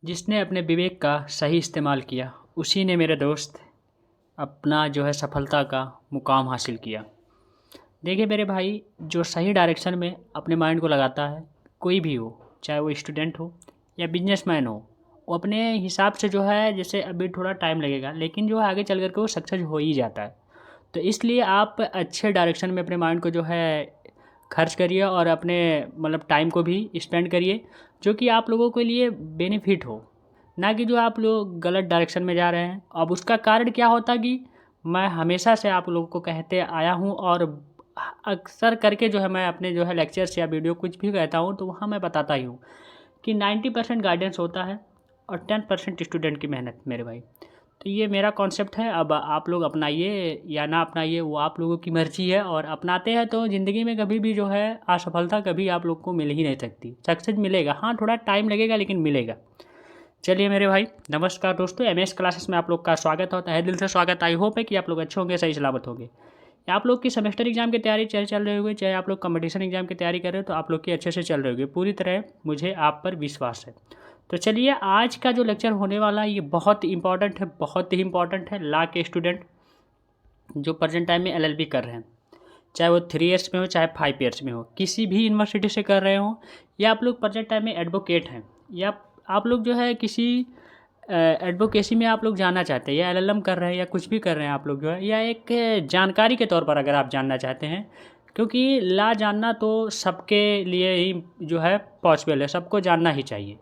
जिसने अपने विवेक का सही इस्तेमाल किया उसी ने मेरे दोस्त अपना जो है सफलता का मुकाम हासिल किया। देखिए मेरे भाई, जो सही डायरेक्शन में अपने माइंड को लगाता है, कोई भी हो, चाहे वो स्टूडेंट हो या बिजनेसमैन हो, वो अपने हिसाब से जो है, जैसे अभी थोड़ा टाइम लगेगा लेकिन जो है आगे चल कर के वो सक्सेस हो ही जाता है। तो इसलिए आप अच्छे डायरेक्शन में अपने माइंड को जो है खर्च करिए और अपने मतलब टाइम को भी स्पेंड करिए, जो कि आप लोगों के लिए बेनिफिट हो, ना कि जो आप लोग गलत डायरेक्शन में जा रहे हैं। अब उसका कारण क्या होता कि मैं हमेशा से आप लोगों को कहते आया हूँ और अक्सर करके जो है मैं अपने जो है लेक्चर्स या वीडियो कुछ भी कहता हूँ तो वहाँ मैं बताता ही हूँ कि 90% गाइडेंस होता है और 10% स्टूडेंट की मेहनत मेरे भाई। तो ये मेरा कॉन्सेप्ट है। अब आप लोग अपनाइए या ना अपनाइए वो आप लोगों की मर्ज़ी है, और अपनाते हैं तो ज़िंदगी में कभी भी जो है असफलता कभी आप लोग को मिल ही नहीं सकती। सक्सेस मिलेगा, हाँ थोड़ा टाइम लगेगा लेकिन मिलेगा। चलिए मेरे भाई, नमस्कार दोस्तों, एमएस क्लासेस में आप लोग का स्वागत होता है, दिल से स्वागत। आई होप है कि आप लोग अच्छे होंगे, सही सलामत होंगे। आप लोग की सेमेस्टर एग्जाम की तैयारी चल रही होगी, चाहे आप लोग कंपटीशन एग्जाम की तैयारी कर रहे हो, तो आप लोग की अच्छे से चल रही होगी। पूरी तरह मुझे आप पर विश्वास है। तो चलिए, आज का जो लेक्चर होने वाला है ये बहुत इंपॉर्टेंट है, बहुत ही इंपॉर्टेंट है ला के स्टूडेंट जो प्रेजेंट टाइम में एलएलबी कर रहे हैं, चाहे वो 3 ईयर्स में हो चाहे 5 ईयर्स में हो, किसी भी यूनिवर्सिटी से कर रहे हो, या आप लोग प्रेजेंट टाइम में एडवोकेट हैं, या आप लोग जो है किसी एडवोकेसी में आप लोग जानना चाहते हैं, या एलएलएम कर रहे हैं, या कुछ भी कर रहे हैं आप लोग जो है, या एक जानकारी के तौर पर अगर आप जानना चाहते हैं, क्योंकि ला जानना तो सबके लिए ही जो है पॉसिबल है, सबको जानना ही चाहिए।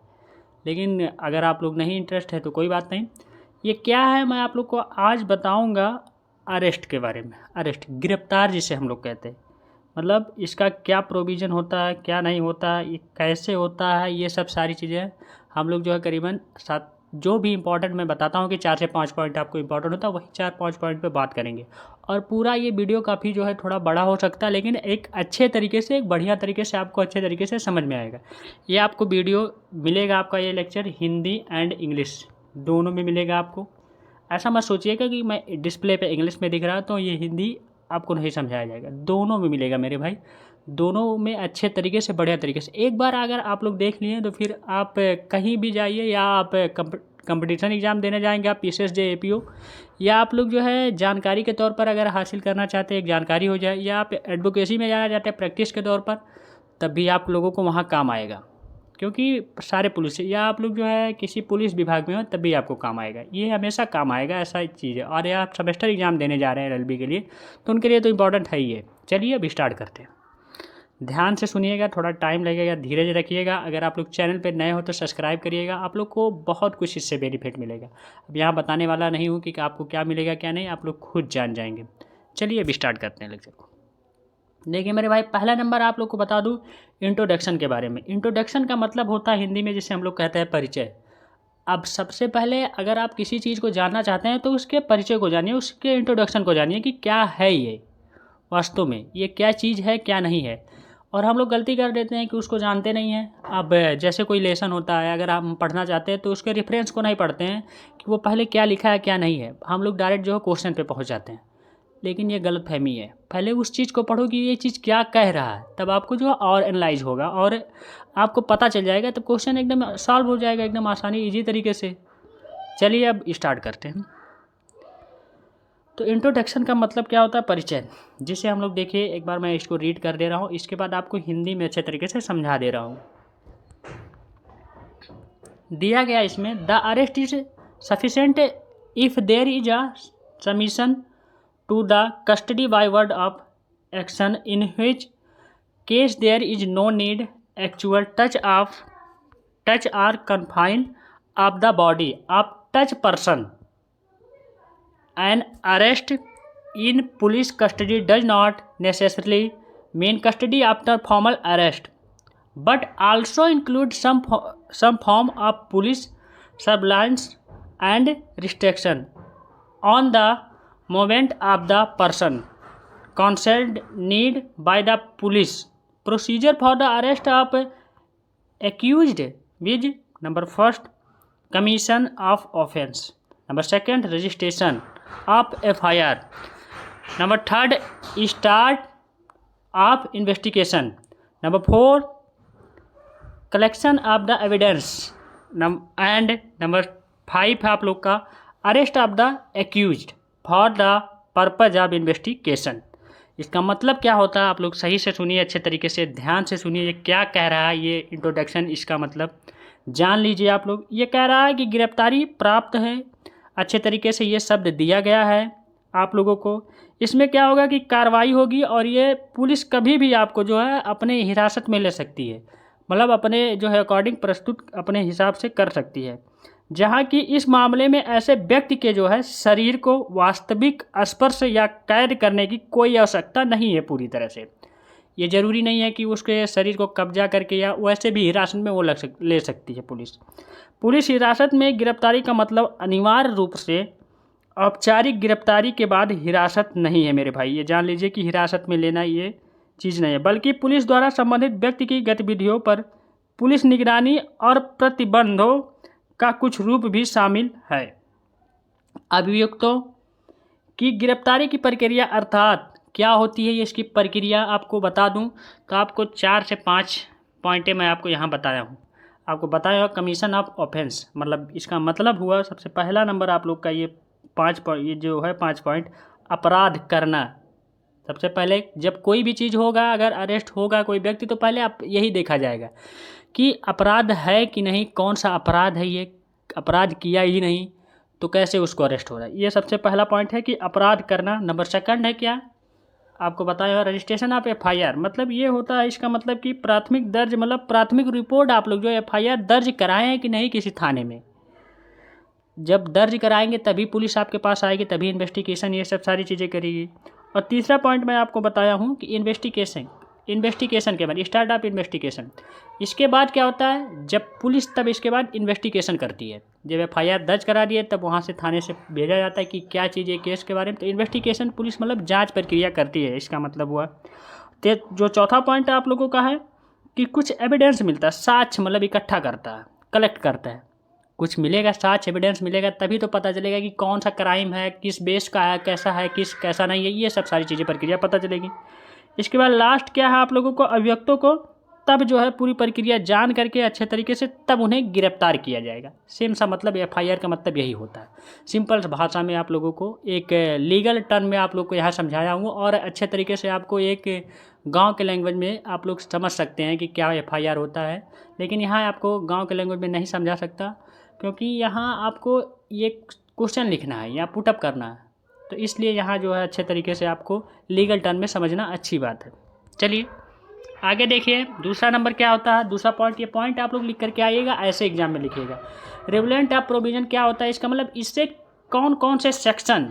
लेकिन अगर आप लोग नहीं इंटरेस्ट है तो कोई बात नहीं। ये क्या है मैं आप लोग को आज बताऊंगा, अरेस्ट के बारे में। अरेस्ट, गिरफ्तार जिसे हम लोग कहते हैं, मतलब इसका क्या प्रोविज़न होता है, क्या नहीं होता, ये कैसे होता है, ये सब सारी चीज़ें हम लोग जो है करीबन सात, जो भी इंपॉर्टेंट मैं बताता हूँ कि 4 से 5 पॉइंट आपको इंपॉर्टेंट होता है, वही 4-5 पॉइंट पे बात करेंगे। और पूरा ये वीडियो काफ़ी जो है थोड़ा बड़ा हो सकता है, लेकिन एक अच्छे तरीके से, एक बढ़िया तरीके से आपको अच्छे तरीके से समझ में आएगा। ये आपको वीडियो मिलेगा, आपका ये लेक्चर हिंदी एंड इंग्लिश दोनों में मिलेगा आपको। ऐसा मत सोचिएगा कि मैं डिस्प्ले पे इंग्लिश में दिख रहा तो ये हिंदी आपको नहीं समझाया जाएगा, दोनों में मिलेगा मेरे भाई, दोनों में अच्छे तरीके से, बढ़िया तरीके से। एक बार अगर आप लोग देख लिए तो फिर आप कहीं भी जाइए, या आप कंपटीशन एग्ज़ाम देने जाएंगे, आप पीसीएस जे एपीओ, या आप लोग जो है जानकारी के तौर पर अगर हासिल करना चाहते हैं, एक जानकारी हो जाए, या आप एडवोकेसी में जाना चाहते हैं प्रैक्टिस के तौर पर, तब भी आप लोगों को वहाँ काम आएगा। क्योंकि सारे पुलिस, या आप लोग जो है किसी पुलिस विभाग में हो तब भी आपको काम आएगा, ये हमेशा काम आएगा, ऐसा एक चीज़ है। और या आप सेमेस्टर एग्ज़ाम देने जा रहे हैं एलएलबी के लिए, तो उनके लिए तो इम्पॉर्टेंट है ही है। चलिए अब स्टार्ट करते हैं, ध्यान से सुनिएगा, थोड़ा टाइम लगेगा, धीरज रखिएगा। अगर आप लोग चैनल पर नए हो तो सब्सक्राइब करिएगा, आप लोग को बहुत कुछ इससे बेनिफिट मिलेगा। अब यहाँ बताने वाला नहीं हूँ कि आपको क्या मिलेगा क्या नहीं, आप लोग खुद जान जाएंगे। चलिए अब स्टार्ट करते हैं लेक्चर को। देखिए मेरे भाई, पहला नंबर आप लोग को बता दूं इंट्रोडक्शन के बारे में। इंट्रोडक्शन का मतलब होता है हिंदी में जिसे हम लोग कहते हैं परिचय। अब सबसे पहले अगर आप किसी चीज़ को जानना चाहते हैं तो उसके परिचय को जानिए, उसके इंट्रोडक्शन को जानिए कि क्या है ये, वास्तव में ये क्या चीज़ है, क्या नहीं है। और हम लोग गलती कर देते हैं कि उसको जानते नहीं हैं। अब जैसे कोई लेसन होता है, अगर हम पढ़ना चाहते हैं तो उसके रेफरेंस को नहीं पढ़ते हैं कि वो पहले क्या लिखा है क्या नहीं है, हम लोग डायरेक्ट जो है क्वेश्चन पे पहुँच जाते हैं। लेकिन ये गलतफहमी है, पहले उस चीज़ को पढ़ो कि ये चीज़ क्या कह रहा है, तब आपको जो है और एनालाइज होगा और आपको पता चल जाएगा, तब क्वेश्चन एकदम सॉल्व हो जाएगा, एकदम आसानी ईजी तरीके से। चलिए अब स्टार्ट करते हैं। तो इंट्रोडक्शन का मतलब क्या होता है, परिचय, जिसे हम लोग देखिए एक बार मैं इसको रीड कर दे रहा हूँ, इसके बाद आपको हिंदी में अच्छे तरीके से समझा दे रहा हूँ। दिया गया इसमें, the arrest is sufficient if there is a submission to the custody by word of action, in which case there is no need actual touch or confine of the body of touch person. An arrest in police custody does not necessarily mean custody after formal arrest, but also include some form of police surveillance and restriction on the movement of the person concerned need by the police. Procedure for the arrest of accused with number first, commission of offence, number second, registration of FIR, number third, start of investigation, number 4, collection of the evidence, and number 5 है आप लोग का arrest of the accused for the purpose of investigation. इसका मतलब क्या होता है, आप लोग सही से सुनिए, अच्छे तरीके से ध्यान से सुनिए ये क्या कह रहा है। ये इंट्रोडक्शन इसका मतलब जान लीजिए आप लोग। ये कह रहा है कि गिरफ्तारी प्राप्त है, अच्छे तरीके से ये शब्द दिया गया है आप लोगों को। इसमें क्या होगा कि कार्रवाई होगी और ये पुलिस कभी भी आपको जो है अपने हिरासत में ले सकती है, मतलब अपने जो है अकॉर्डिंग प्रस्तुत अपने हिसाब से कर सकती है। जहाँ कि इस मामले में ऐसे व्यक्ति के जो है शरीर को वास्तविक स्पर्श या कैद करने की कोई आवश्यकता नहीं है पूरी तरह से। ये ज़रूरी नहीं है कि उसके शरीर को कब्जा करके या वैसे भी हिरासत में वो ले सकती है पुलिस। पुलिस हिरासत में गिरफ्तारी का मतलब अनिवार्य रूप से औपचारिक गिरफ्तारी के बाद हिरासत नहीं है मेरे भाई। ये जान लीजिए कि हिरासत में लेना ये चीज़ नहीं है, बल्कि पुलिस द्वारा संबंधित व्यक्ति की गतिविधियों पर पुलिस निगरानी और प्रतिबंधों का कुछ रूप भी शामिल है। अभियुक्तों की गिरफ्तारी की प्रक्रिया अर्थात क्या होती है, ये इसकी प्रक्रिया आपको बता दूं तो आपको 4 से 5 पॉइंटें मैं आपको यहाँ बताया हूँ। आपको बताया हुआ कमीशन ऑफ ऑफेंस, मतलब इसका मतलब हुआ सबसे पहला नंबर आप लोग का ये 5 पॉइंट अपराध करना। सबसे पहले जब कोई भी चीज़ होगा, अगर अरेस्ट होगा कोई व्यक्ति, तो पहले आप यही देखा जाएगा कि अपराध है कि नहीं, कौन सा अपराध है, ये अपराध किया ही नहीं तो कैसे उसको अरेस्ट हो रहा है। ये सबसे पहला पॉइंट है कि अपराध करना। नंबर सेकंड है क्या, आपको बताया रजिस्ट्रेशन ऑफ FIR, मतलब ये होता है, इसका मतलब कि प्राथमिक दर्ज, मतलब प्राथमिक रिपोर्ट आप लोग जो FIR दर्ज कराएं हैं कि नहीं किसी थाने में। जब दर्ज कराएंगे तभी पुलिस आपके पास आएगी, तभी इन्वेस्टिगेशन ये सब सारी चीज़ें करेगी। और तीसरा पॉइंट मैं आपको बताया हूँ कि इन्वेस्टिगेशन के बाद स्टार्ट ऑफ इन्वेस्टिगेशन। इसके बाद क्या होता है, जब पुलिस तब इसके बाद इन्वेस्टिगेशन करती है। जब FIR दर्ज करा दिए तब वहाँ से थाने से भेजा जाता है कि क्या चीज़ है केस के बारे में, तो इन्वेस्टिगेशन पुलिस मतलब जांच प्रक्रिया करती है, इसका मतलब हुआ। तो जो चौथा पॉइंट आप लोगों का है कि कुछ एविडेंस मिलता है, साक्ष्य मतलब इकट्ठा करता है, कलेक्ट करता है, कुछ मिलेगा, साक्ष्य एविडेंस मिलेगा, तभी तो पता चलेगा कि कौन सा क्राइम है, किस बेस का है, कैसा नहीं है, ये सब सारी चीज़ें प्रक्रिया पता चलेगी। इसके बाद लास्ट क्या है, आप लोगों को अभियुक्तों को तब जो है पूरी प्रक्रिया जान करके अच्छे तरीके से तब उन्हें गिरफ्तार किया जाएगा। सेम सा मतलब FIR का मतलब यही होता है। सिंपल भाषा में आप लोगों को एक लीगल टर्म में आप लोग को यहाँ समझाया हूँ, और अच्छे तरीके से आपको एक गांव के लैंग्वेज में आप लोग समझ सकते हैं कि क्या FIR होता है। लेकिन यहाँ आपको गांव के लैंग्वेज में नहीं समझा सकता, क्योंकि यहाँ आपको ये क्वेश्चन लिखना है या पुटअप करना है, तो इसलिए यहाँ जो है अच्छे तरीके से आपको लीगल टर्म में समझना अच्छी बात है। चलिए आगे देखिए, दूसरा नंबर क्या होता है, दूसरा पॉइंट। ये पॉइंट आप लोग लिख करके आइएगा, ऐसे एग्जाम में लिखिएगा। रेगुलेंट ऑफ प्रोविजन क्या होता है, इसका मतलब इससे कौन कौन से सेक्शन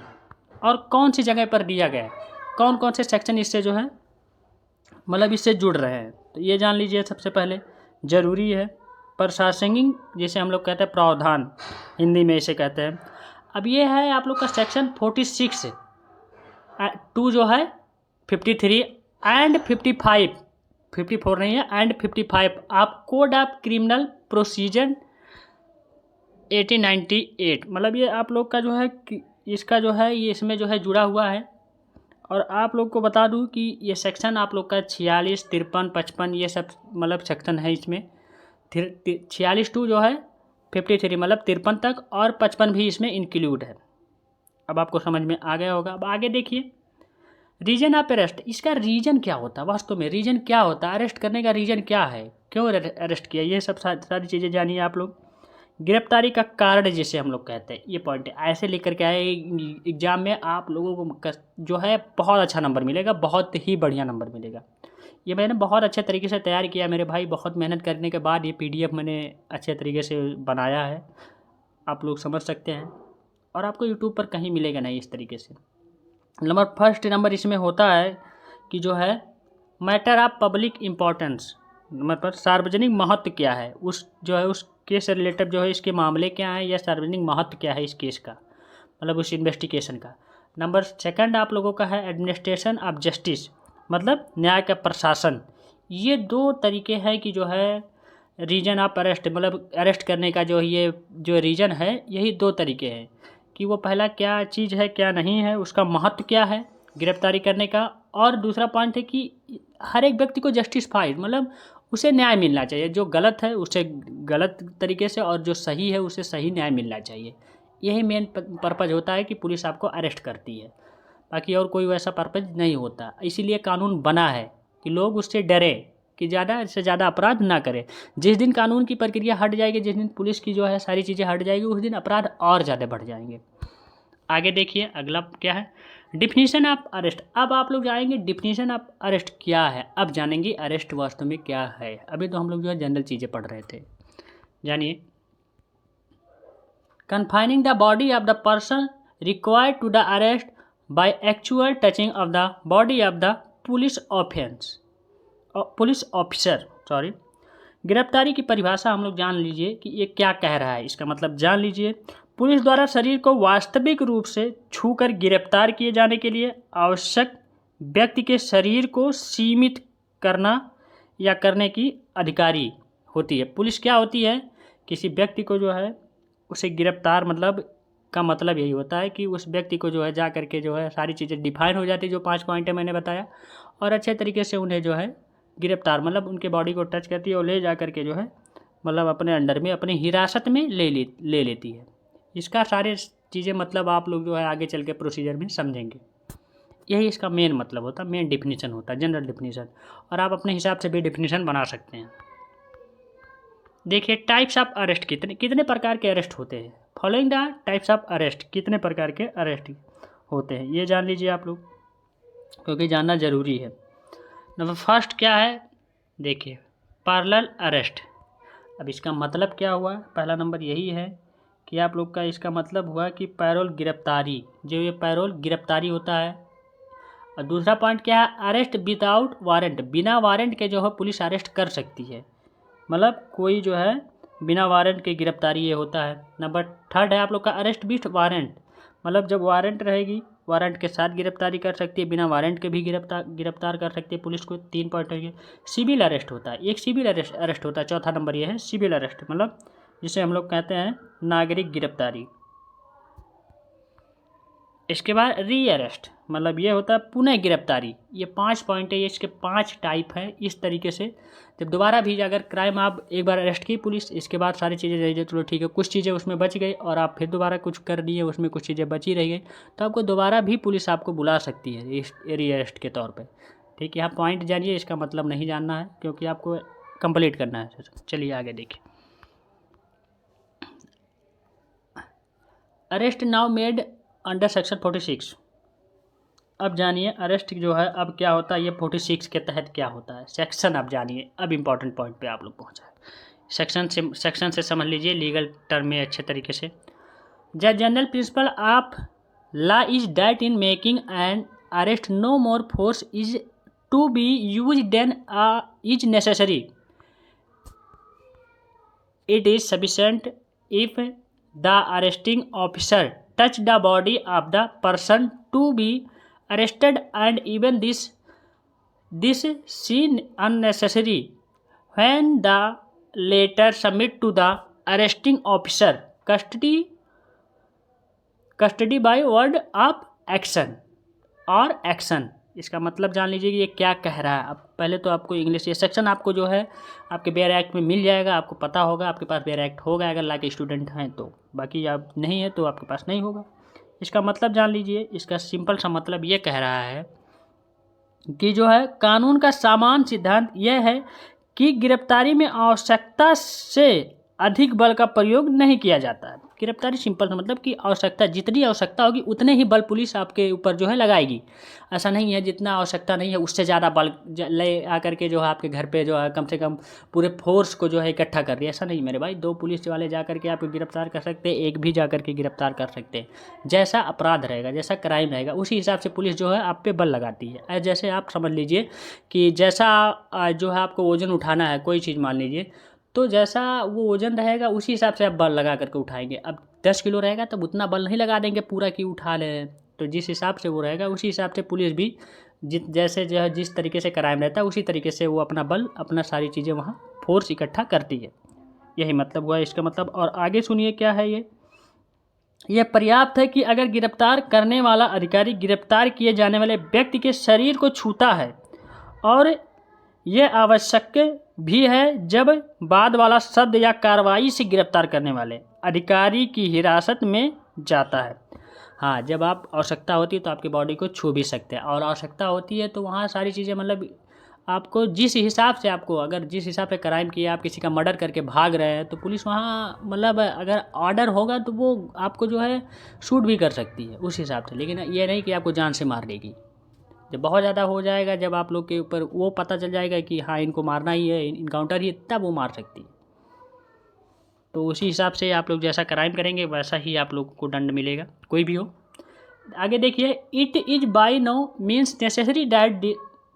और कौन सी जगह पर दिया गया है, कौन कौन से सेक्शन इससे जो है मतलब इससे जुड़ रहे हैं, तो ये जान लीजिए सबसे पहले ज़रूरी है। प्रशासनिक जिसे हम लोग कहते हैं प्रावधान, हिंदी में इसे कहते हैं। अब ये है आप लोग का सेक्शन 46 2 जो है 53 एंड 55, 54 नहीं है, एंड 55 आप कोड ऑफ क्रिमिनल प्रोसीजर 1898, मतलब ये आप लोग का जो है इसका जो है ये इसमें जो है जुड़ा हुआ है। और आप लोग को बता दूं कि ये सेक्शन आप लोग का 46, 53, 55 ये सब मतलब सेक्शन है इसमें। 46 टू जो है 53 मतलब 53 तक, और 55 भी इसमें इंक्लूड है। अब आपको समझ में आ गया होगा। अब आगे देखिए, रीजन ऑफ अरेस्ट, इसका रीजन क्या होता है, वास्तव में रीजन क्या होता है, अरेस्ट करने का रीजन क्या है, क्यों अरेस्ट किया, ये सब सारी चीज़ें जानिए आप लोग। गिरफ्तारी का कारण जिसे हम लोग कहते हैं, ये पॉइंट ऐसे लेकर के आए एग्जाम में, आप लोगों को जो है बहुत अच्छा नंबर मिलेगा, बहुत ही बढ़िया नंबर मिलेगा। ये मैंने बहुत अच्छे तरीके से तैयार किया मेरे भाई, बहुत मेहनत करने के बाद ये PDF मैंने अच्छे तरीके से बनाया है, आप लोग समझ सकते हैं। और आपको यूट्यूब पर कहीं मिलेगा नहीं इस तरीके से। फर्स्ट नंबर इसमें होता है कि जो है मैटर ऑफ पब्लिक इम्पोर्टेंस, मतलब सार्वजनिक महत्व क्या है, उस जो है उस केस से रिलेटेड जो है इसके मामले क्या हैं या सार्वजनिक महत्व क्या है इस केस का, मतलब उस इन्वेस्टिगेशन का। नंबर सेकंड आप लोगों का है एडमिनिस्ट्रेशन ऑफ जस्टिस, मतलब न्याय का प्रशासन। ये 2 तरीके हैं कि जो है रीजन ऑफ अरेस्ट, मतलब अरेस्ट करने का जो ये जो रीजन है, यही 2 तरीके हैं कि वो पहला क्या चीज़ है क्या नहीं है, उसका महत्व क्या है गिरफ्तारी करने का, और दूसरा पॉइंट है कि हर एक व्यक्ति को जस्टिस पाए, मतलब उसे न्याय मिलना चाहिए, जो गलत है उसे गलत तरीके से और जो सही है उसे सही न्याय मिलना चाहिए। यही मेन पर्पज़ होता है कि पुलिस आपको अरेस्ट करती है, बाकी और कोई वैसा पर्पज़ नहीं होता। इसीलिए कानून बना है कि लोग उससे डरें कि ज़्यादा से ज़्यादा अपराध ना करें। जिस दिन कानून की प्रक्रिया हट जाएगी, जिस दिन पुलिस की जो है सारी चीज़ें हट जाएगी, उस दिन अपराध और ज़्यादा बढ़ जाएंगे। आगे देखिए अगला क्या है, डिफिनीशन ऑफ अरेस्ट। अब आप लोग जाएंगे डिफिनीशन ऑफ अरेस्ट क्या है, अब जानेंगे अरेस्ट वास्तव में क्या है। अभी तो हम लोग जो है जनरल चीज़ें पढ़ रहे थे। जानिए, confining the body of the person required to the arrest by actual touching of the body of the police officer sorry. गिरफ्तारी की परिभाषा हम लोग जान लीजिए कि ये क्या कह रहा है, इसका मतलब जान लीजिए। पुलिस द्वारा शरीर को वास्तविक रूप से छूकर गिरफ्तार किए जाने के लिए आवश्यक व्यक्ति के शरीर को सीमित करना या करने की अधिकारी होती है। पुलिस क्या होती है, किसी व्यक्ति को जो है उसे गिरफ्तार मतलब का मतलब यही होता है कि उस व्यक्ति को जो है जा करके जो है सारी चीज़ें डिफाइन हो जाती है, जो 5 पॉइंट है मैंने बताया, और अच्छे तरीके से उन्हें जो है गिरफ्तार मतलब उनके बॉडी को टच करती है और ले जा करके जो है मतलब अपने अंडर में अपनी हिरासत में ले लेती है। इसका सारे चीज़ें मतलब आप लोग जो है आगे चल के प्रोसीजर में समझेंगे। यही इसका मेन मतलब होता है, मेन डिफिनीशन होता है, जनरल डिफिनीशन। और आप अपने हिसाब से भी डिफिनीशन बना सकते हैं। देखिए टाइप्स ऑफ अरेस्ट, कितने कितने प्रकार के अरेस्ट होते हैं। Following the types of arrest, कितने प्रकार के अरेस्ट होते हैं ये जान लीजिए आप लोग, क्योंकि जानना ज़रूरी है। नंबर फर्स्ट क्या है, देखिए पैरेलल अरेस्ट। अब इसका मतलब क्या हुआ, पहला नंबर यही है कि आप लोग का इसका मतलब हुआ कि पैरोल गिरफ्तारी, जो ये पैरोल गिरफ्तारी होता है। और दूसरा पॉइंट क्या है, अरेस्ट विदाउट वारंट, बिना वारंट के जो है पुलिस अरेस्ट कर सकती है, मतलब कोई जो है बिना वारंट के गिरफ्तारी ये होता है। नंबर थर्ड है आप लोग का अरेस्ट विथ वारंट, मतलब जब वारंट रहेगी वारंट के साथ गिरफ्तारी कर सकती है, बिना वारंट के भी गिरफ्तार कर सकती है पुलिस को। 3 पॉइंट है। सिविल अरेस्ट होता है, एक सिविल अरेस्ट होता है। चौथा नंबर ये है सिविल अरेस्ट, मतलब जिसे हम लोग कहते हैं नागरिक गिरफ्तारी। इसके बाद री अरेस्ट, मतलब ये होता है पुनः गिरफ्तारी। ये 5 पॉइंट है, ये इसके 5 टाइप है। इस तरीके से जब दोबारा भी अगर क्राइम आप एक बार अरेस्ट की पुलिस, इसके बाद सारी चीज़ें रह जाए, चलो ठीक है कुछ चीज़ें उसमें बच गई और आप फिर दोबारा कुछ कर दिए, उसमें कुछ चीज़ें बची रह गई, तो आपको दोबारा भी पुलिस आपको बुला सकती है री अरेस्ट के तौर पर। ठीक है, आप पॉइंट जानिए, इसका मतलब नहीं जानना है क्योंकि आपको कंप्लीट करना है। चलिए आगे देखिए, arrest now made under section 46। अब जानिए अरेस्ट जो है अब क्या होता है, ये 46 के तहत क्या होता है, सेक्शन अब जानिए। अब इम्पॉर्टेंट पॉइंट पे आप लोग पहुँचा है। सेक्शन से समझ लीजिए लीगल टर्म में अच्छे तरीके से। The general principle of law is that in making an arrest no more force is to be use than is necessary. It is sufficient if the arresting officer touch the body of the person to be arrested, and even this seen unnecessary when the latter submit to the arresting officer custody by word of action और action। इसका मतलब जान लीजिए कि ये क्या कह रहा है। अब पहले तो आपको इंग्लिश, ये सेक्शन आपको जो है आपके बेयर एक्ट में मिल जाएगा, आपको पता होगा, आपके पास बेयर एक्ट होगा अगर ला के स्टूडेंट हैं तो, बाकी आप नहीं है तो आपके पास नहीं होगा। इसका मतलब जान लीजिए, इसका सिंपल सा मतलब ये कह रहा है कि जो है कानून का सामान्य सिद्धांत यह है कि गिरफ्तारी में आवश्यकता से अधिक बल का प्रयोग नहीं किया जाता है। गिरफ्तारी सिंपल मतलब कि आवश्यकता, जितनी आवश्यकता होगी उतने ही बल पुलिस आपके ऊपर जो है लगाएगी। ऐसा नहीं है जितना आवश्यकता नहीं है उससे ज़्यादा बल ले आकर के जो है आपके घर पे जो है कम से कम पूरे फोर्स को जो है इकट्ठा कर दिया। ऐसा नहीं मेरे भाई, 2 पुलिस वाले जा करके आपको गिरफ्तार कर सकते हैं, एक भी जा करके गिरफ्तार कर सकते हैं। जैसा अपराध रहेगा, जैसा क्राइम रहेगा, उसी हिसाब से पुलिस जो है आप पे बल लगाती है। जैसे आप समझ लीजिए कि जैसा जो है आपको वजन उठाना है कोई चीज़ मान लीजिए, तो जैसा वो वजन रहेगा उसी हिसाब से आप बल लगा करके उठाएंगे। अब 10 किलो रहेगा तब उतना बल नहीं लगा देंगे पूरा कि उठा लें, तो जिस हिसाब से वो रहेगा उसी हिसाब से पुलिस भी जैसे जो है जिस तरीके से क्राइम रहता है उसी तरीके से वो अपना बल, अपना सारी चीज़ें वहाँ फोर्स इकट्ठा करती है। यही मतलब हुआ इसका मतलब। और आगे सुनिए क्या है यह पर्याप्त है कि अगर गिरफ्तार करने वाला अधिकारी गिरफ्तार किए जाने वाले व्यक्ति के शरीर को छूता है और ये आवश्यक भी है जब बाद वाला शब्द या कार्रवाई से गिरफ्तार करने वाले अधिकारी की हिरासत में जाता है। हाँ, जब आप आवश्यकता होती है तो आपकी बॉडी को छू भी सकते हैं, और आवश्यकता होती है तो वहाँ सारी चीज़ें मतलब आपको जिस हिसाब से आपको, अगर जिस हिसाब से क्राइम किया, आप किसी का मर्डर करके भाग रहे हैं तो पुलिस वहाँ मतलब अगर ऑर्डर होगा तो वो आपको जो है शूट भी कर सकती है उस हिसाब से, लेकिन ये नहीं कि आपको जान से मार देगी। जब बहुत ज़्यादा हो जाएगा, जब आप लोग के ऊपर वो पता चल जाएगा कि हाँ इनको मारना ही है, इनकाउंटर ही है, तब वो मार सकती है। तो उसी हिसाब से आप लोग जैसा क्राइम करेंगे वैसा ही आप लोग को दंड मिलेगा, कोई भी हो। आगे देखिए, it is by no means necessary that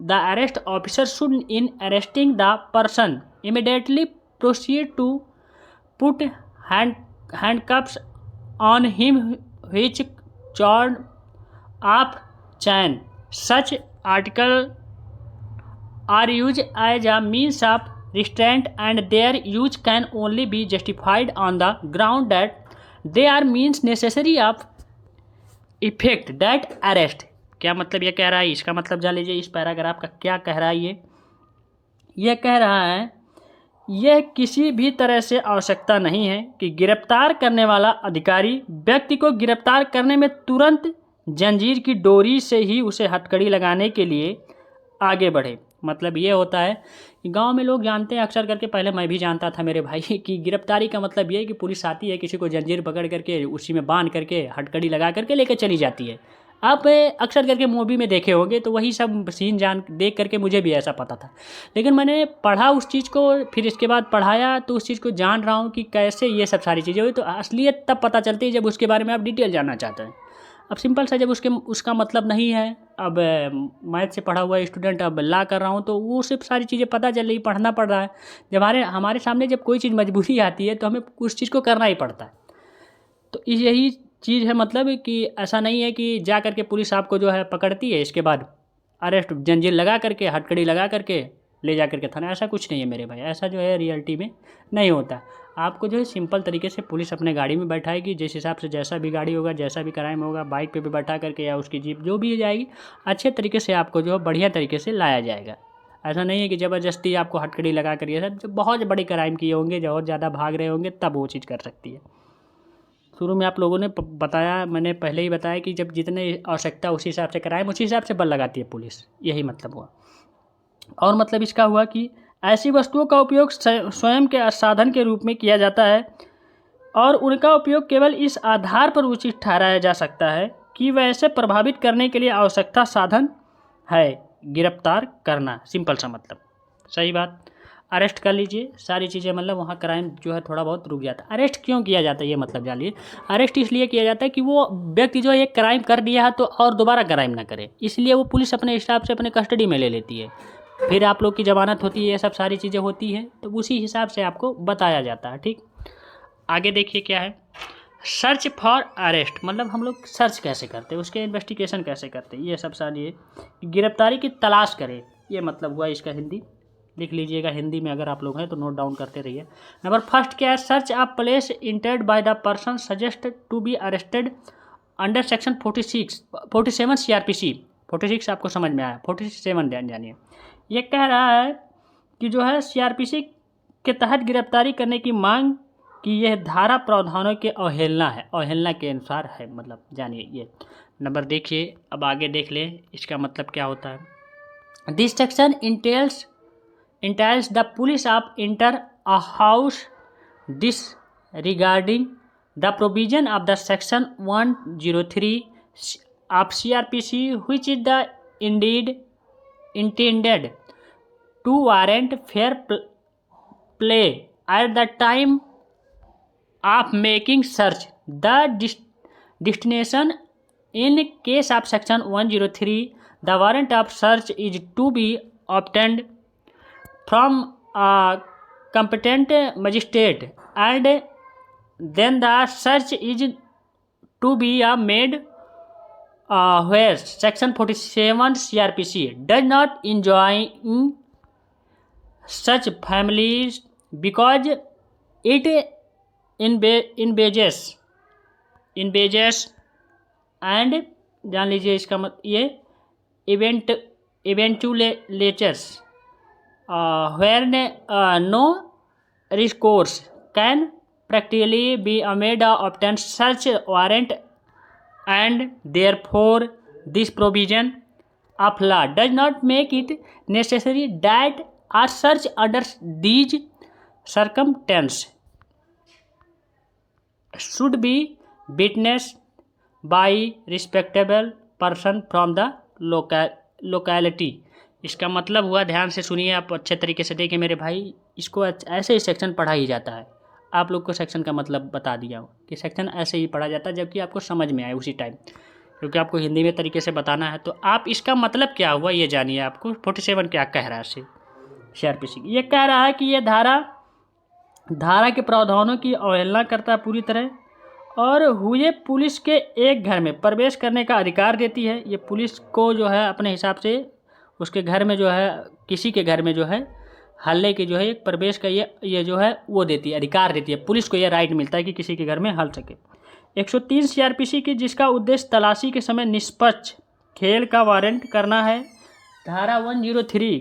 the arrest officer should in arresting the person immediately proceed to put handcuffs on him which charred off chain. Such articles are used as a means of restraint, and their use can only be justified on the ground that they are means necessary of effect that arrest. क्या मतलब ये कह रहा है, इसका मतलब जान लीजिए इस पैराग्राफ का क्या कह रहा है। ये कह रहा है यह किसी भी तरह से आवश्यकता नहीं है कि गिरफ्तार करने वाला अधिकारी व्यक्ति को गिरफ्तार करने में तुरंत जंजीर की डोरी से ही उसे हथकड़ी लगाने के लिए आगे बढ़े। मतलब ये होता है कि गांव में लोग जानते हैं अक्सर करके, पहले मैं भी जानता था मेरे भाई, कि गिरफ्तारी का मतलब ये है कि पुलिस आती है, किसी को जंजीर पकड़ करके उसी में बांध करके हथकड़ी लगा करके लेकर चली जाती है। आप अक्सर करके मूवी में देखे होंगे, तो वही सब सीन जान देख करके मुझे भी ऐसा पता था, लेकिन मैंने पढ़ा उस चीज़ को, फिर इसके बाद पढ़ाया तो उस चीज़ को जान रहा हूँ कि कैसे ये सब सारी चीज़ें हुई। तो असलियत तब पता चलती है जब उसके बारे में आप डिटेल जानना चाहते हैं। अब सिंपल सा, जब उसका मतलब नहीं है, अब मैथ से पढ़ा हुआ स्टूडेंट अब ला कर रहा हूँ तो वो सिर्फ सारी चीज़ें पता चल रही, पढ़ना पड़ रहा है। जब हमारे सामने जब कोई चीज़ मजबूरी आती है तो हमें उस चीज़ को करना ही पड़ता है। तो यही चीज़ है, मतलब कि ऐसा नहीं है कि जा करके पुलिस आपको जो है पकड़ती है, इसके बाद अरेस्ट जंजीर लगा करके हथकड़ी लगा करके ले जा करके थाना, ऐसा कुछ नहीं है मेरे भाई। ऐसा जो है रियलिटी में नहीं होता। आपको जो है सिंपल तरीके से पुलिस अपने गाड़ी में बैठाएगी, जिस हिसाब से जैसा भी गाड़ी होगा, जैसा भी क्राइम होगा, बाइक पे भी बैठा करके या उसकी जीप जो भी जाएगी, अच्छे तरीके से आपको जो है बढ़िया तरीके से लाया जाएगा। ऐसा नहीं है कि ज़बरदस्ती आपको हथकड़ी लगा कर, ये सब जो बहुत बड़ी क्राइम किए होंगे, जो और ज़्यादा भाग रहे होंगे, तब वो चीज़ कर सकती है। शुरू में आप लोगों ने बताया, मैंने पहले ही बताया कि जब जितने आवश्यकता उसी हिसाब से क्राइम उसी हिसाब से बल लगाती है पुलिस, यही मतलब हुआ। और मतलब इसका हुआ कि ऐसी वस्तुओं का उपयोग स्वयं के साधन के रूप में किया जाता है और उनका उपयोग केवल इस आधार पर उचित ठहराया जा सकता है कि वैसे प्रभावित करने के लिए आवश्यकता साधन है गिरफ्तार करना। सिंपल सा मतलब, सही बात। अरेस्ट कर लीजिए, सारी चीज़ें मतलब वहाँ क्राइम जो है थोड़ा बहुत रुक जाता है। अरेस्ट क्यों किया जाता है ये मतलब जानिए। अरेस्ट इसलिए किया जाता है कि वो व्यक्ति जो एक क्राइम कर दिया है तो और दोबारा क्राइम ना करे, इसलिए वो पुलिस अपने हिसाब से अपने कस्टडी में ले लेती है। फिर आप लोग की जमानत होती है, ये सब सारी चीज़ें होती हैं, तो उसी हिसाब से आपको बताया जाता है। ठीक, आगे देखिए क्या है। सर्च फॉर अरेस्ट मतलब हम लोग सर्च कैसे करते हैं, उसके इन्वेस्टिगेशन कैसे करते हैं, ये सब सारी गिरफ्तारी की तलाश करें, ये मतलब हुआ इसका हिंदी। लिख लीजिएगा हिंदी में, अगर आप लोग हैं तो नोट डाउन करते रहिए। नंबर फर्स्ट क्या है, search a place entered by the person suggested to be arrested under section 47 CRPC। 46 आपको समझ में आया, 47 ध्यान जानिए। ये कह रहा है कि जो है CRPC के तहत गिरफ्तारी करने की मांग कि यह धारा प्रावधानों के अवहेलना है, अवहेलना के अनुसार है, मतलब जानिए ये नंबर। देखिए अब आगे देख लें इसका मतलब क्या होता है। This section entails the police of enter a house disregarding the provision of the section 103 of CRPC, which is the indeed intended to warrant fair play at the time of making search. The destination in case of section 103, the warrant of search is to be obtained from a competent magistrate, and then the search is to be made where section 47 CRPC does not enjoin such families because it engages and जान लीजिए इसका मतलब ये इवेंचुलेचर्स where no recourse can practically be made obtain such warrant, and therefore this provision of law does not make it necessary that a search under these circumstances should be witnessed by respectable person from the locality। इसका मतलब हुआ, ध्यान से सुनिए आप, अच्छे तरीके से देखिए मेरे भाई, इसको ऐसे ही सेक्शन पढ़ा ही जाता है। आप लोग को सेक्शन का मतलब बता दिया हूँ कि सेक्शन ऐसे ही पढ़ा जाता है, जबकि आपको समझ में आए उसी टाइम, क्योंकि आपको हिंदी में तरीके से बताना है। तो आप इसका मतलब क्या हुआ ये जानिए, आपको 47 क्या कह रहा है CRPC। ये कह रहा है कि ये धारा के प्रावधानों की अवहेलना करता है पूरी तरह, और हुए पुलिस के एक घर में प्रवेश करने का अधिकार देती है। ये पुलिस को जो है अपने हिसाब से उसके घर में जो है, किसी के घर में जो है हल्ले की जो है एक प्रवेश का ये जो है वो देती है, अधिकार देती है। पुलिस को ये राइट मिलता है कि किसी के घर में हल सके। 103 CRPC की, जिसका उद्देश्य तलाशी के समय निष्पक्ष खेल का वारंट करना है। धारा 103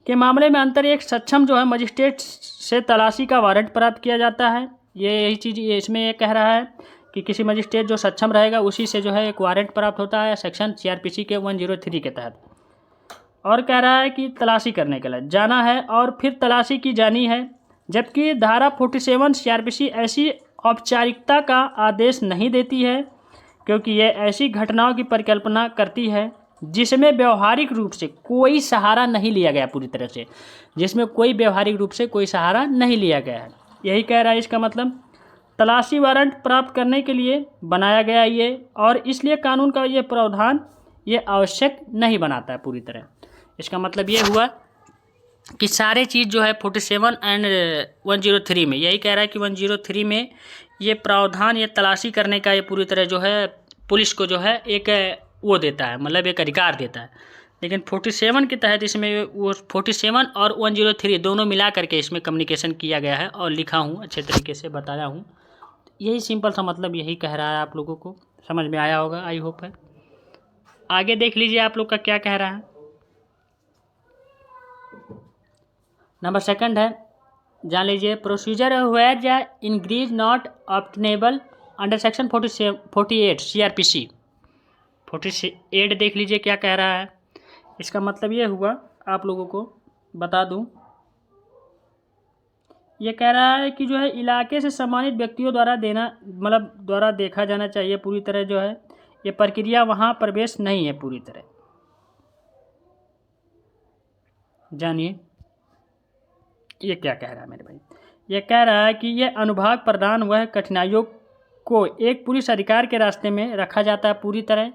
के मामले में अंतर एक सक्षम जो है मजिस्ट्रेट से तलाशी का वारंट प्राप्त किया जाता है। यही चीज़ ये इसमें ये कह रहा है कि किसी मजिस्ट्रेट जो सक्षम रहेगा उसी से जो है एक वारंट प्राप्त होता है सेक्शन CRPC के 103 के तहत। और कह रहा है कि तलाशी करने के लिए जाना है और फिर तलाशी की जानी है, जबकि धारा 47 CRPC ऐसी औपचारिकता का आदेश नहीं देती है, क्योंकि यह ऐसी घटनाओं की परिकल्पना करती है जिसमें व्यवहारिक रूप से कोई सहारा नहीं लिया गया, पूरी तरह से जिसमें कोई व्यवहारिक रूप से कोई सहारा नहीं लिया गया है। यही कह रहा है इसका मतलब तलाशी वारंट प्राप्त करने के लिए बनाया गया ये, और इसलिए कानून का ये प्रावधान ये आवश्यक नहीं बनाता है पूरी तरह। इसका मतलब ये हुआ कि सारे चीज़ जो है 47 एंड 103 में यही कह रहा है कि 103 में ये प्रावधान, ये तलाशी करने का ये पूरी तरह जो है पुलिस को जो है एक वो देता है, मतलब एक अधिकार देता है। लेकिन 47 के तहत इसमें वो 47 और 103 दोनों मिला करके इसमें कम्युनिकेशन किया गया है और लिखा हूँ, अच्छे तरीके से बताया हूँ। यही सिंपल सा मतलब यही कह रहा है, आप लोगों को समझ में आया होगा, आई होप है। आगे देख लीजिए आप लोग का क्या कह रहा है। नंबर 2 है, जान लीजिए, procedure where the increase not obtainable under section 48 CRPC। 48 देख लीजिए क्या कह रहा है। इसका मतलब ये हुआ, आप लोगों को बता दूं, ये कह रहा है कि जो है इलाके से सम्मानित व्यक्तियों द्वारा द्वारा देखा जाना चाहिए पूरी तरह जो है ये प्रक्रिया, वहाँ प्रवेश नहीं है पूरी तरह। जानिए ये क्या कह रहा है मेरे भाई। ये कह रहा है कि ये अनुभाग प्रदान वह कठिनाइयों को एक पुलिस अधिकार के रास्ते में रखा जाता है पूरी तरह,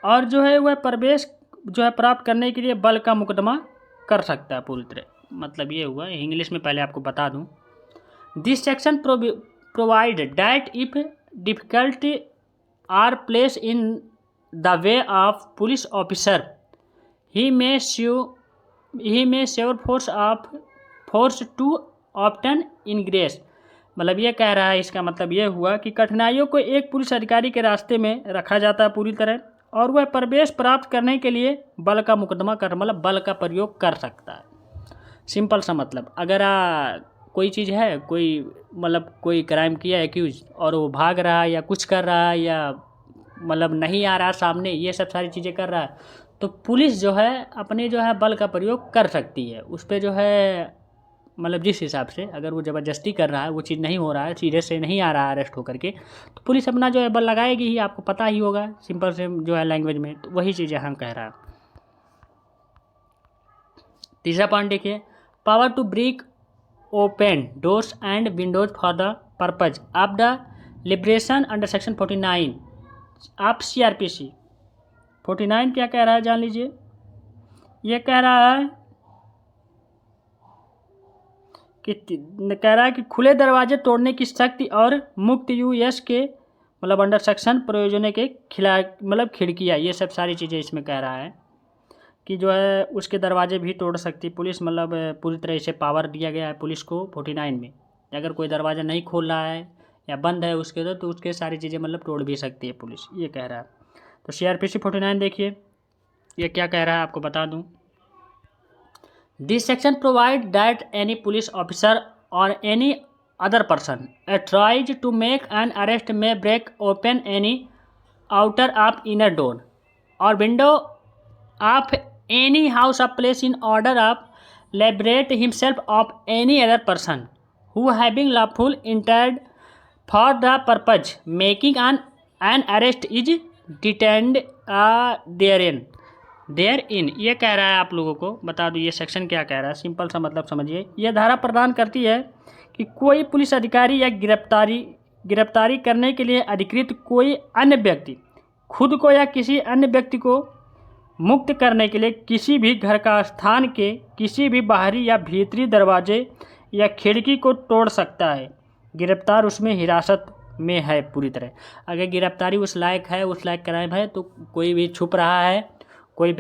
और जो है वह प्रवेश जो है प्राप्त करने के लिए बल का मुकदमा कर सकता है पूरी तरह। मतलब ये हुआ, इंग्लिश में पहले आपको बता दूं, this section provide that if difficulty are place in the way of police officer he may sure force to obtain ingress. मतलब ये कह रहा है, इसका मतलब ये हुआ कि कठिनाइयों को एक पुलिस अधिकारी के रास्ते में रखा जाता है पूरी तरह, और वह प्रवेश प्राप्त करने के लिए बल का मुकदमा मतलब बल का प्रयोग कर सकता है। सिंपल सा मतलब, अगर कोई चीज़ है, कोई क्राइम किया है एक्यूज, और वो भाग रहा है या कुछ कर रहा है या मतलब नहीं आ रहा सामने, ये सब सारी चीज़ें कर रहा है, तो पुलिस जो है अपने जो है बल का प्रयोग कर सकती है उस पर जो है, मतलब जिस हिसाब से अगर वो ज़बरदस्ती कर रहा है, वो चीज़ नहीं हो रहा है, सीधे से नहीं आ रहा है अरेस्ट होकर के, तो पुलिस अपना जो है बल लगाएगी ही, आपको पता ही होगा सिंपल से जो है लैंग्वेज में। तो वही चीज़ें हम कह रहा है। तीसरा पॉइंट देखिए, power to break open doors and windows for the purpose of the liberation under section 49 of CRPC। 49 क्या कह रहा है जान लीजिए। ये कह रहा है कि खुले दरवाजे तोड़ने की शक्ति और मुक्त यूएस के मतलब अंडर सेक्शन प्रयोजनों के खिलाफ मतलब खिड़कियाँ, ये सब सारी चीज़ें इसमें कह रहा है कि जो है उसके दरवाजे भी तोड़ सकती पुलिस, मतलब पूरी तरह से पावर दिया गया है पुलिस को 49 में। अगर कोई दरवाज़ा नहीं खोल रहा है या बंद है उसके तो उसके सारी चीज़ें मतलब तोड़ भी सकती है पुलिस, ये कह रहा है। तो CRPC 49 देखिए ये क्या कह रहा है, आपको बता दूं, this section provide that any police officer और any other person tries to make an arrest may break open any outer or inner door or window of any house or place in order of liberate himself of any other person who having lawful intent for the purpose making an arrest is detained therein ये कह रहा है, आप लोगों को बता दूं ये सेक्शन क्या कह रहा है, सिंपल सा मतलब समझिए। यह धारा प्रदान करती है कि कोई पुलिस अधिकारी या गिरफ्तारी करने के लिए अधिकृत कोई अन्य व्यक्ति खुद को या किसी अन्य व्यक्ति को मुक्त करने के लिए किसी भी घर का स्थान के किसी भी बाहरी या भीतरी दरवाजे या खिड़की को तोड़ सकता है। गिरफ्तार उसमें हिरासत में है पूरी तरह। अगर गिरफ्तारी उस लायक है, उस लायक क्राइम है, तो कोई भी छुप रहा है, कोई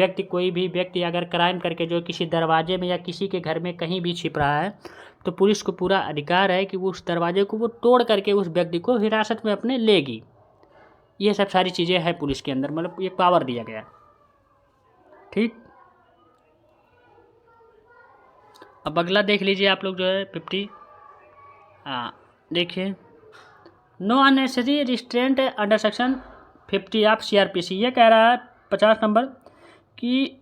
भी व्यक्ति अगर क्राइम करके जो किसी दरवाजे में या किसी के घर में कहीं भी छिप रहा है, तो पुलिस को पूरा अधिकार है कि वो उस दरवाजे को वो तोड़ करके उस व्यक्ति को हिरासत में अपने लेगी। ये सब सारी चीज़ें हैं पुलिस के अंदर, मतलब ये पावर दिया गया। ठीक, अब अगला देख लीजिए आप लोग जो है 50। देखिए, know unnecessary restraint under section 50 of CRPC। ये कह रहा है 50 नंबर कि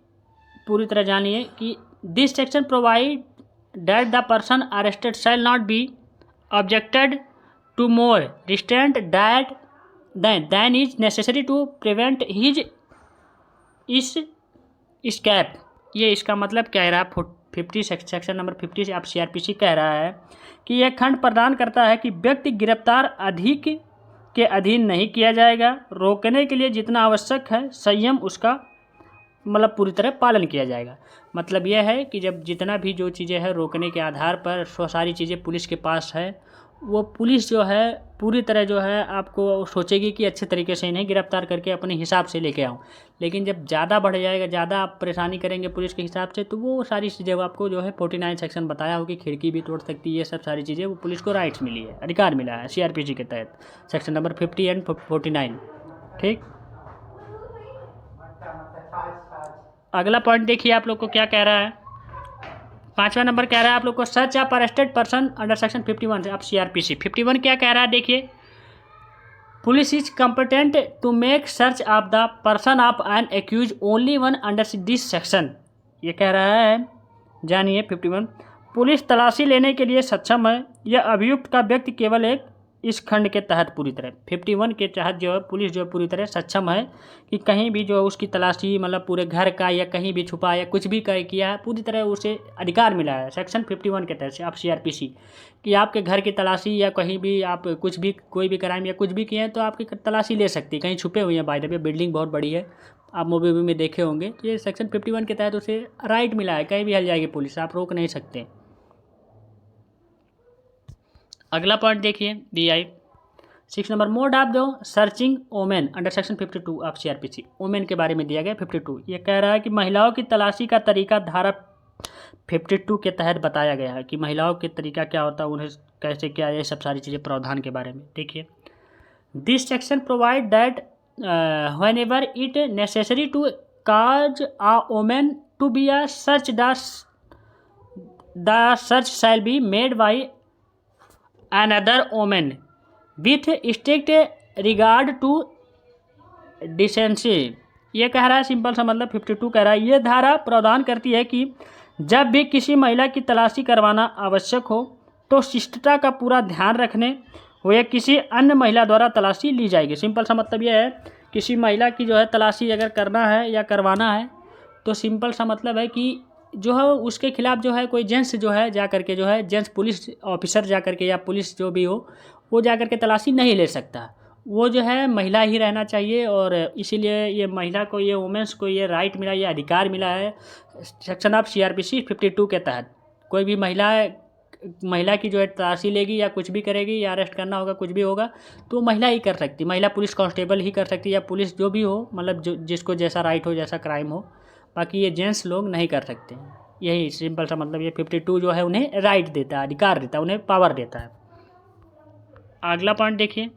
पूरी तरह जानिए कि this section provide that the person arrested shall not be objected to more restraint than is necessary to prevent his escape। ये इसका मतलब कह रहा है 50 सेक्शन नंबर 50 से आप CRPC कह रहा है कि यह खंड प्रदान करता है कि व्यक्ति गिरफ्तार अधिक के अधीन नहीं किया जाएगा। रोकने के लिए जितना आवश्यक है संयम उसका मतलब पूरी तरह पालन किया जाएगा। मतलब यह है कि जब जितना भी जो चीज़ें हैं रोकने के आधार पर वो सारी चीज़ें पुलिस के पास है, वो पुलिस जो है पूरी तरह जो है आपको सोचेगी कि अच्छे तरीके से इन्हें गिरफ्तार करके अपने हिसाब से लेके आऊँ। लेकिन जब ज़्यादा बढ़ जाएगा, ज़्यादा आप परेशानी करेंगे पुलिस के हिसाब से, तो वो सारी चीज़ें वो आपको जो है 49 सेक्शन बताया हो कि खिड़की भी तोड़ सकती है, ये सब सारी चीज़ें वो पुलिस को राइट्स मिली है, अधिकार मिला है CRPC के तहत, सेक्शन नंबर 50 एंड 49। ठीक, अगला पॉइंट देखिए आप लोग को क्या कह रहा है। 5वां नंबर कह रहा है आप लोग को search of arrested person under section 51 of CRPC। 51 क्या कह रहा है, देखिए, police is competent to make search of the person of an accuse only one under this section. ये कह रहा है, जानिए 51, पुलिस तलाशी लेने के लिए सक्षम है यह अभियुक्त का व्यक्ति केवल एक इस खंड के तहत पूरी तरह 51 के तहत जो है पुलिस जो पूरी तरह सक्षम है कि कहीं भी जो उसकी तलाशी मतलब पूरे घर का या कहीं भी छुपा या कुछ भी किया है, पूरी तरह उसे अधिकार मिला है सेक्शन 51 के तहत से आप CRPC कि आपके घर की तलाशी या कहीं भी आप कुछ भी कोई भी क्राइम या कुछ भी किए हैं तो आपकी तलाशी ले सकती है। कहीं छुपे हुए हैं, बाय द वे बिल्डिंग बहुत बड़ी है, आप मूवी में देखे होंगे, ये सेक्शन 51 के तहत उसे राइट मिला है, कहीं भी हल जाएगी पुलिस, आप रोक नहीं सकते। अगला पॉइंट देखिए DI 6 number, mode of the searching women under section 52 of CRPC। Women के बारे में दिया गया 52। ये कह रहा है कि महिलाओं की तलाशी का तरीका धारा 52 के तहत बताया गया है कि महिलाओं के तरीका क्या होता है, उन्हें कैसे क्या, ये सब सारी चीज़ें प्रावधान के बारे में। देखिए, this section provide that whenever it necessary to cause a woman to be a search the search shall be made by another woman with strict regard to decency। ये कह रहा है, सिंपल सा मतलब 52 कह रहा है, ये धारा प्रावधान करती है कि जब भी किसी महिला की तलाशी करवाना आवश्यक हो तो शिष्टता का पूरा ध्यान रखने हुए किसी अन्य महिला द्वारा तलाशी ली जाएगी। सिंपल सा मतलब ये है, किसी महिला की जो है तलाशी अगर करना है या करवाना है तो सिंपल सा मतलब है कि जो है उसके खिलाफ जो है कोई जेंट्स जो है जा करके जो है जेंट्स पुलिस ऑफिसर जा करके या पुलिस जो भी हो वो जा करके तलाशी नहीं ले सकता, वो जो है महिला ही रहना चाहिए। और इसीलिए ये महिला को, ये वुमेंस को ये राइट मिला, ये अधिकार मिला है सेक्शन ऑफ CRPC 52 के तहत। कोई भी महिला की जो है तलाशी लेगी या कुछ भी करेगी या अरेस्ट करना होगा, कुछ भी होगा तो महिला ही कर सकती, महिला पुलिस कांस्टेबल ही कर सकती या पुलिस जो भी हो, मतलब जो जिसको जैसा राइट हो, जैसा क्राइम हो, बाकी ये जेंट्स लोग नहीं कर सकते। यही सिंपल सा मतलब ये 52 जो है उन्हें राइट देता है, अधिकार देता है, उन्हें पावर देता है। अगला पॉइंट देखिए,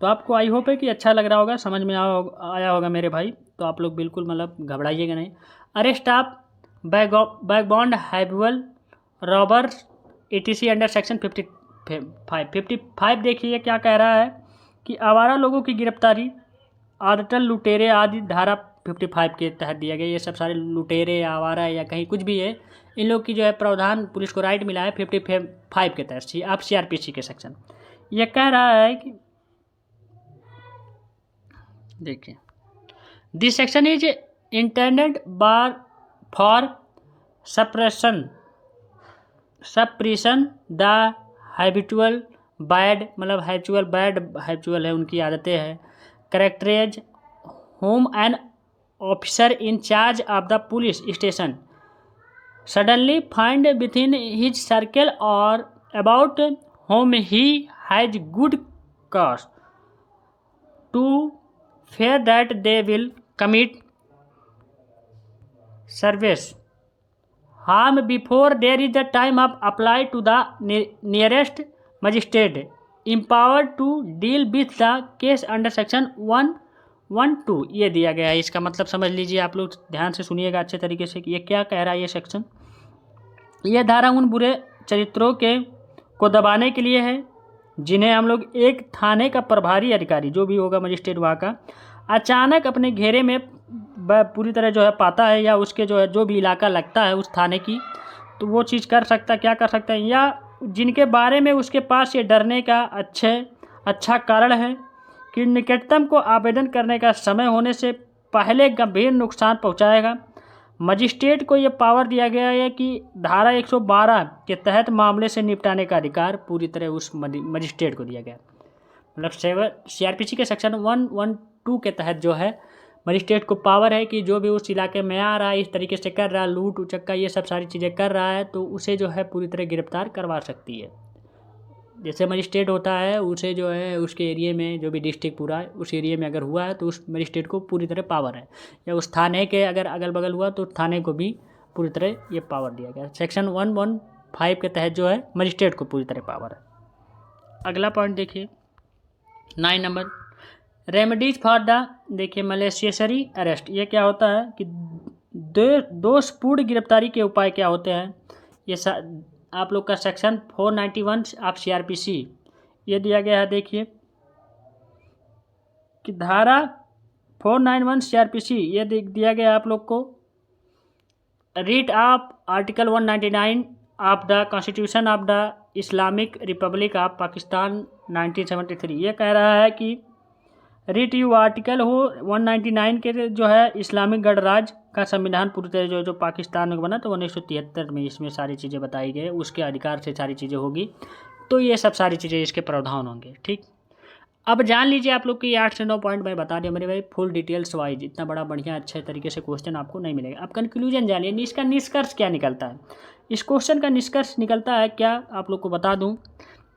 तो आपको आई होप है कि अच्छा लग रहा होगा, समझ में आया होगा मेरे भाई। तो आप लोग बिल्कुल मतलब घबराइएगा नहीं। Arrest of vagabond habitual robber ETC under section 55 देखिए क्या कह रहा है कि आवारा लोगों की गिरफ्तारी आदतन लुटेरे आदि धारा 55 के तहत दिया गया। ये सब सारे लुटेरे आवारा या कहीं कुछ भी है, इन लोग की जो है प्रावधान पुलिस को राइट मिला है 55 के तहत आप CRPC के सेक्शन। ये कह रहा है कि देखिए this section is intended bar for suppression the habitual bad, मतलब हैबिचुअल है उनकी आदतें हैं, characters whom an officer in charge of the police station suddenly find within his circle और about whom he has good cause to fear that they will commit service harm before there is the time of apply to the nearest magistrate empowered to deal with the case under section 112। ये दिया गया है। इसका मतलब समझ लीजिए, आप लोग ध्यान से सुनिएगा अच्छे तरीके से कि ये क्या कह रहा है। ये सेक्शन, ये धारा उन बुरे चरित्रों को दबाने के लिए है जिन्हें हम लोग एक थाने का प्रभारी अधिकारी जो भी होगा मजिस्ट्रेट वहाँ का अचानक अपने घेरे में पूरी तरह जो है पाता है, या उसके जो है जो भी इलाका लगता है उस थाने की, तो वो चीज़ कर सकता, क्या कर सकता है, या जिनके बारे में उसके पास ये डरने का अच्छा कारण है कि निकटतम को आवेदन करने का समय होने से पहले गंभीर नुकसान पहुँचाएगा। मजिस्ट्रेट को ये पावर दिया गया है कि धारा 112 के तहत मामले से निपटाने का अधिकार पूरी तरह उस मजिस्ट्रेट को दिया गया। मतलब CRPC के सेक्शन 112 के तहत जो है मजिस्ट्रेट को पावर है कि जो भी उस इलाके में आ रहा है, इस तरीके से कर रहा है, लूट उचक्का ये सब सारी चीज़ें कर रहा है, तो उसे जो है पूरी तरह गिरफ्तार करवा सकती है। जैसे मजिस्ट्रेट होता है, उसे जो है उसके एरिया में जो भी डिस्ट्रिक्ट पूरा है उस एरिया में अगर हुआ है तो उस मजिस्ट्रेट को पूरी तरह पावर है, या उस थाने के अगर अगल बगल हुआ तो थाने को भी पूरी तरह ये पावर दिया गया। सेक्शन 115 के तहत जो है मजिस्ट्रेट को पूरी तरह पावर है। अगला पॉइंट देखिए 9 नंबर, रेमेडीज फॉर द, देखिए मलेशियसरी अरेस्ट। ये क्या होता है कि दोषपूर्ण गिरफ्तारी के उपाय क्या होते हैं। ये आप लोग का सेक्शन 491 ऑफ CRPC ये दिया गया है। देखिए कि धारा 491 CRPC ये दिया गया है आप लोग को, read of article 199 of the constitution of the Islamic Republic of Pakistan 1973। ये कह रहा है कि रीट यू आर्टिकल हो 199 के जो है इस्लामिक गणराज्य का संविधान पूरी तरह जो पाकिस्तान में बना तो 1973 में इसमें सारी चीज़ें बताई गई, उसके अधिकार से सारी चीज़ें होगी, तो ये सब सारी चीज़ें इसके प्रावधान होंगे। ठीक, अब जान लीजिए आप लोग की 8 से 9 पॉइंट मैं बता दिया मेरे भाई, फुल डिटेल्स वाइज। इतना बड़ा बढ़िया अच्छे तरीके से क्वेश्चन आपको नहीं मिलेगा। अब कंक्लूजन जानिए, इसका निष्कर्ष क्या निकलता है। इस क्वेश्चन का निष्कर्ष निकलता है क्या, आप लोग को बता दूँ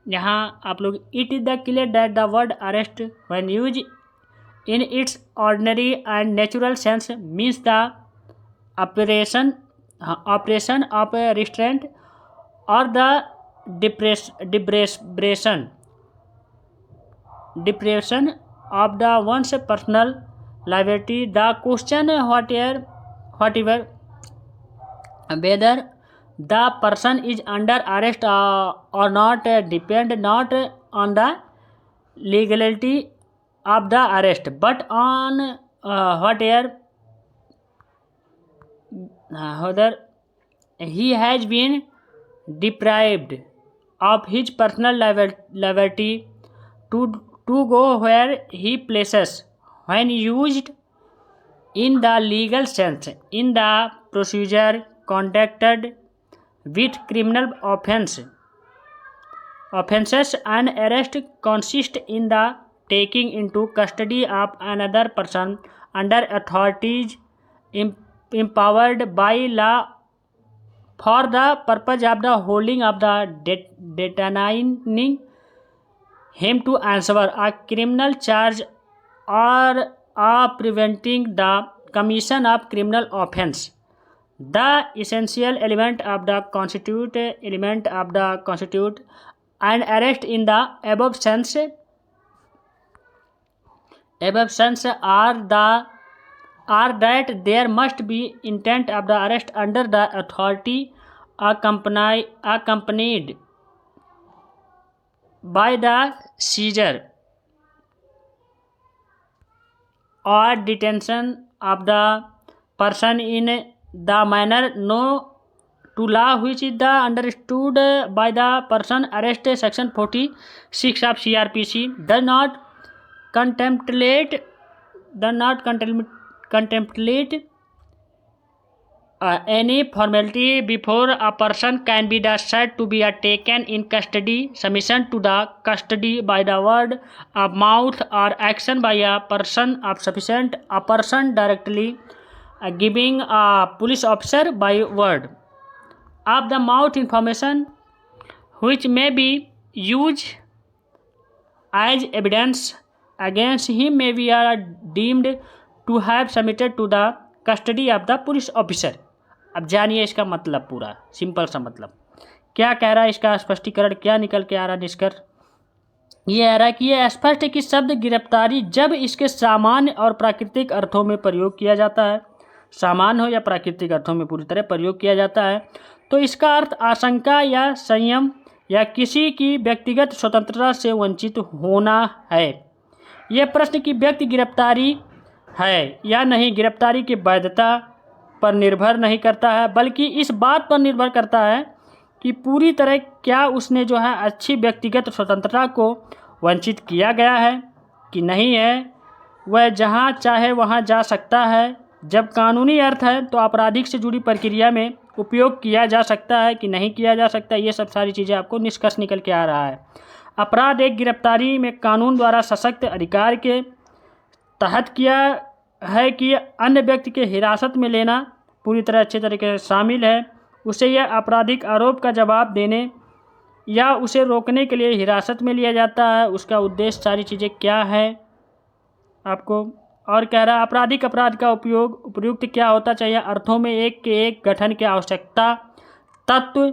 यहाँ आप लोग, it is the clear that the word arrest when use in its ordinary and natural sense means the operation of a restraint or the deprivation of the one's personal liberty. The question whatever whether the person is under arrest or not depend not on the legality of the arrest but on whether he has been deprived of his personal liberty to go where he places when used in the legal sense in the procedure conducted with criminal offenses. An arrest consists in the taking into custody of another person under authorities empowered by law for the purpose of the holding of the detaining him to answer a criminal charge or preventing the commission of criminal offence. The essential element of the constitute an arrest in the above sense absence are that there must be intent of the arrest under the authority accompanied by the seizure or detention of the person in the manner known to law which is the understood by the person arrested. Section 46 of CRPC does not contemplate any formality before a person can be said to be taken in custody. Submission to the custody by the word of mouth or action by a person of sufficient a person directly giving a police officer by word of the mouth information which may be used as evidence against him may be deemed to have submitted to the custody of the police officer. अब जानिए इसका मतलब पूरा simple सा मतलब क्या कह रहा है, इसका स्पष्टीकरण क्या निकल के आ रहा निष्कर्ष ये आ रहा है कि यह स्पष्ट है कि शब्द गिरफ्तारी जब इसके सामान्य और प्राकृतिक अर्थों में प्रयोग किया जाता है, सामान्य हो या प्राकृतिक अर्थों में पूरी तरह प्रयोग किया जाता है, तो इसका अर्थ आशंका या संयम या किसी की व्यक्तिगत स्वतंत्रता से वंचित होना है। यह प्रश्न कि व्यक्ति गिरफ्तारी है या नहीं गिरफ्तारी की वैधता पर निर्भर नहीं करता है, बल्कि इस बात पर निर्भर करता है कि पूरी तरह क्या उसने जो है अच्छी व्यक्तिगत स्वतंत्रता को वंचित किया गया है कि नहीं है। वह जहां चाहे वहां जा सकता है। जब कानूनी अर्थ है तो आपराधिक से जुड़ी प्रक्रिया में उपयोग किया जा सकता है कि नहीं किया जा सकता। ये सब सारी चीज़ें आपको निष्कर्ष निकल के आ रहा है। अपराध एक गिरफ्तारी में कानून द्वारा सशक्त अधिकार के तहत किया है कि अन्य व्यक्ति के हिरासत में लेना पूरी तरह अच्छे तरीके से शामिल है। उसे यह आपराधिक आरोप का जवाब देने या उसे रोकने के लिए हिरासत में लिया जाता है। उसका उद्देश्य सारी चीज़ें क्या है आपको और कह रहा है आपराधिक अपराध का उपयोग उपयुक्त क्या होता चाहिए अर्थों में एक के एक गठन की आवश्यकता तत्व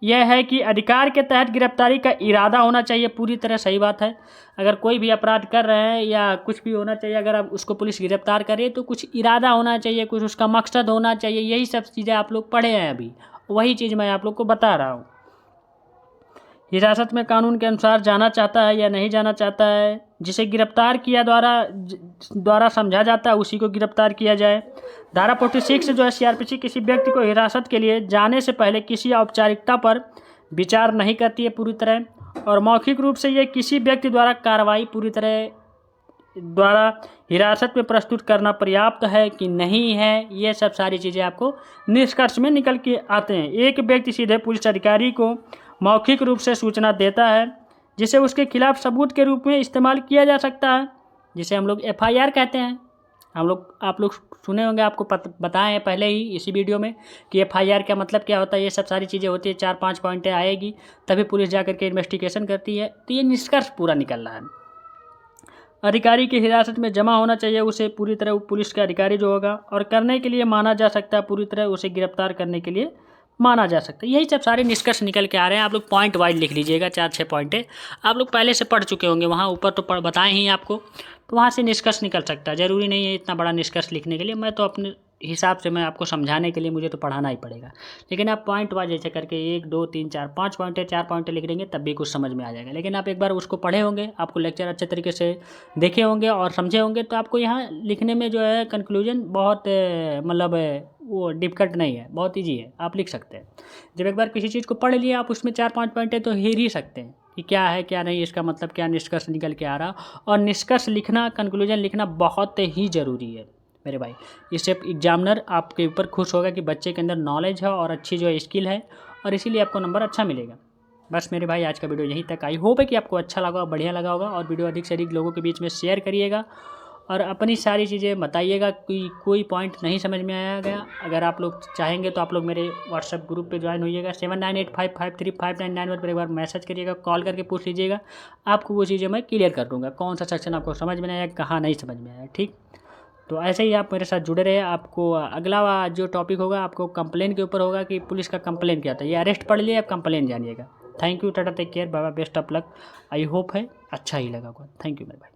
यह है कि अधिकार के तहत गिरफ्तारी का इरादा होना चाहिए। पूरी तरह सही बात है। अगर कोई भी अपराध कर रहे हैं या कुछ भी होना चाहिए, अगर आप उसको पुलिस गिरफ्तार करे तो कुछ इरादा होना चाहिए, कुछ उसका मकसद होना चाहिए। यही सब चीज़ें आप लोग पढ़े हैं अभी, वही चीज़ मैं आप लोग को बता रहा हूँ। हिरासत में कानून के अनुसार जाना चाहता है या नहीं जाना चाहता है, जिसे गिरफ्तार किया द्वारा समझा जाता है उसी को गिरफ्तार किया जाए। धारा 46 जो है सीआरपीसी किसी व्यक्ति को हिरासत के लिए जाने से पहले किसी औपचारिकता पर विचार नहीं करती है पूरी तरह, और मौखिक रूप से ये किसी व्यक्ति द्वारा कार्रवाई पूरी तरह द्वारा हिरासत में प्रस्तुत करना पर्याप्त है कि नहीं है। ये सब सारी चीज़ें आपको निष्कर्ष में निकल के आते हैं। एक व्यक्ति सीधे पुलिस अधिकारी को मौखिक रूप से सूचना देता है जिसे उसके खिलाफ सबूत के रूप में इस्तेमाल किया जा सकता है, जिसे हम लोग एफआईआर कहते हैं। आप लोग सुने होंगे, आपको बताए हैं पहले ही इसी वीडियो में कि एफआईआर का मतलब क्या होता है। ये सब सारी चीज़ें होती है, 4-5 पॉइंटें आएगी तभी पुलिस जा करके इन्वेस्टिगेशन करती है। तो ये निष्कर्ष पूरा निकल रहा है। अधिकारी की हिरासत में जमा होना चाहिए उसे पूरी तरह पुलिस का अधिकारी जो होगा, और करने के लिए माना जा सकता है पूरी तरह उसे गिरफ्तार करने के लिए माना जा सकता है। यही सब सारे निष्कर्ष निकल के आ रहे हैं। आप लोग पॉइंट वाइज लिख लीजिएगा, 4-6 पॉइंटें आप लोग पहले से पढ़ चुके होंगे, वहाँ ऊपर तो बताएं ही आपको, तो वहाँ से निष्कर्ष निकल सकता है। ज़रूरी नहीं है इतना बड़ा निष्कर्ष लिखने के लिए, मैं तो अपने हिसाब से मैं आपको समझाने के लिए मुझे तो पढ़ाना ही पड़ेगा। लेकिन आप पॉइंट वाइज ऐसे करके 1 2 3 4 5 पॉइंटें 4 पॉइंटें लिख देंगे तब भी कुछ समझ में आ जाएगा। लेकिन आप एक बार उसको पढ़े होंगे, आपको लेक्चर अच्छे तरीके से देखे होंगे और समझे होंगे, तो आपको यहाँ लिखने में जो है कंक्लूजन बहुत मतलब वो डिफिकल्ट नहीं है, बहुत ईजी है, आप लिख सकते हैं। जब एक बार किसी चीज़ को पढ़ लिए आप उसमें 4-5 पॉइंटें तो हेर ही सकते हैं कि क्या है क्या नहीं, इसका मतलब क्या निष्कर्ष निकल के आ रहा। और निष्कर्ष लिखना, कंक्लूजन लिखना बहुत ही ज़रूरी है मेरे भाई। इससे एग्जामिनर आपके ऊपर खुश होगा कि बच्चे के अंदर नॉलेज है और अच्छी जो है स्किल है, और इसीलिए आपको नंबर अच्छा मिलेगा। बस मेरे भाई आज का वीडियो यहीं तक। आई होप है कि आपको अच्छा लगा, बढ़िया लगा होगा, और वीडियो अधिक से अधिक लोगों के बीच में शेयर करिएगा और अपनी सारी चीज़ें बताइएगा कि कोई पॉइंट नहीं समझ में आया गया। अगर आप लोग चाहेंगे तो आप लोग मेरे व्हाट्सएप ग्रुप पे ज्वाइन होइएगा, 7985535991 पर एक बार मैसेज करिएगा, कॉल करके पूछ लीजिएगा, आपको वो चीज़ें मैं क्लियर कर दूँगा, कौन सा सेक्शन आपको समझ में आया, कहाँ नहीं समझ में आया। ठीक, तो ऐसे ही आप मेरे साथ जुड़े रहे। आपको अगला जो टॉपिक होगा आपको कंप्लेन के ऊपर होगा कि पुलिस का कंप्लेन क्या होता है। ये अरेस्ट पढ़ लिए, आप कंप्लेन जानिएगा। Thank you, tata, take care, bye bye, best of luck. I hope है अच्छा ही लगा होगा। थैंक यू मेरे भाई।